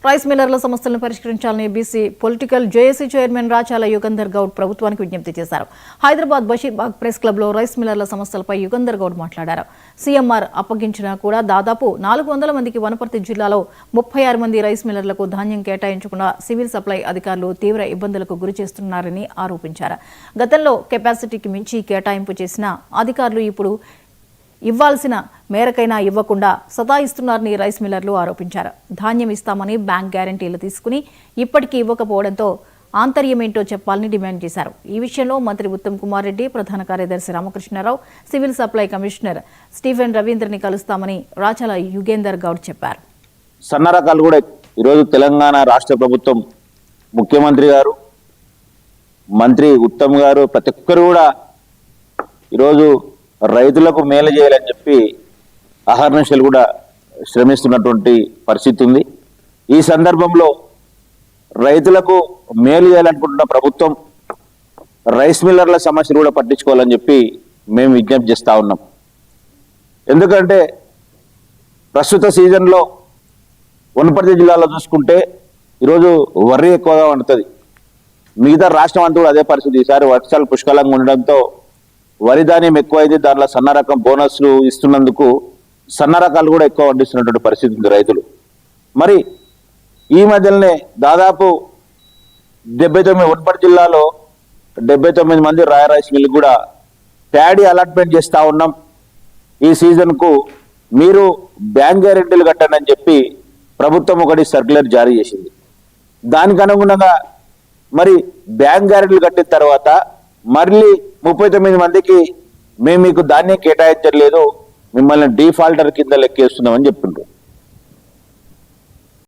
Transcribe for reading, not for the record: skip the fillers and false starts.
Rice మిల్లర్ల సమస్యలను పరిష్కరించాలని BC political JAC chairman Rachala Yugandhar Goud ప్రభుత్వానికి విజ్ఞప్తి చేశారు. హైదరాబాద్ బషీర్బాగ్ ప్రెస్ క్లబ్ లో రైస్ మిల్లర్ల సమస్యలపై యుగంధర్ గౌడ్ మాట్లాడారు. సీఎంఆర్ అప్పగించినా కూడా దాదాపు 400 మందికి వనపర్తి జిల్లాలో 36 మంది రైస్ మిల్లర్లకు ధాన్యం కేటాయించకుండా సివిల్ సప్లై అధికారులు తీవ్ర ఇబ్బందులకు గురి చేస్తున్నారని ఆరోపించారు. గతంలో కెపాసిటీకి మించి కేటాయింపు చేసిన అధికారులు ఇప్పుడు ఇవ్వాల్సిన మేరకైనా ఇవ్వకుండా సతాయిస్తున్నారని రైస్ మిల్లర్లు ఆరోపించారు. ధాన్యం ఇస్తామని బ్యాంక్ గ్యారంటీలు తీసుకుని ఇప్పటికీ ఇవ్వకపోవడంతో ఆంతర్యమేంటో చెప్పాలని డిమాండ్ చేశారు. ఈ విషయంలో మంత్రి ఉత్తమ్ కుమార్ రెడ్డి, ప్రధాన కార్యదర్శి Ramakrishna Rao, civil supply commissioner Stephen రవీంద్రని కలుస్తామని రాచాల యుగేందర్ గౌడ్ చెప్పారు. సన్న రకాలు కూడా ఈరోజు తెలంగాణ రాష్ట్ర ప్రభుత్వం ముఖ్యమంత్రి గారు, మంత్రి ఉత్తమ్ గారు ప్రతి ఒక్కరు కూడా ఈరోజు రైతులకు మేలు చేయాలని చెప్పి అహర్నిశలు కూడా శ్రమిస్తున్నటువంటి పరిస్థితి ఉంది. ఈ సందర్భంలో రైతులకు మేలు చేయాలనుకుంటున్న ప్రభుత్వం రైస్ మిల్లర్ల సమస్యలు కూడా పట్టించుకోవాలని చెప్పి మేము విజ్ఞప్తి చేస్తూ ఉన్నాం. ఎందుకంటే ప్రస్తుత సీజన్లో వనపర్తి జిల్లాలో చూసుకుంటే ఈరోజు వరి ఎక్కువగా వండుతుంది. మిగతా రాష్ట్రం అంతా కూడా అదే పరిస్థితి. ఈసారి వర్షాలు పుష్కలంగా ఉండడంతో వరి ధాన్యం ఎక్కువైంది. దాంట్లో సన్న రకం బోనస్లు ఇస్తున్నందుకు సన్న రకాలు కూడా ఎక్కువ పండిస్తున్నటువంటి పరిస్థితి ఉంది రైతులు. మరి ఈ మధ్యలోనే దాదాపు 79 వనపర్తి జిల్లాలో 79 మంది రాయల్ రైస్ మిల్ కూడా ప్యాడీ అలాట్మెంట్ చేస్తూ ఉన్నాం. ఈ సీజన్కు మీరు బ్యాంక్ గ్యారెంటీలు కట్టండి అని చెప్పి ప్రభుత్వం ఒకటి సర్క్యులర్ జారీ చేసింది. దానికి అనుగుణంగా మరి బ్యాంక్ గ్యారెంటీలు కట్టిన తర్వాత మళ్ళీ 39 మందికి మేము మీకు ధాన్యం కేటాయించలేదు, మిమ్మల్ని డిఫాల్టర్ కింద లెక్కేస్తున్నామని చెప్పిండ్రు.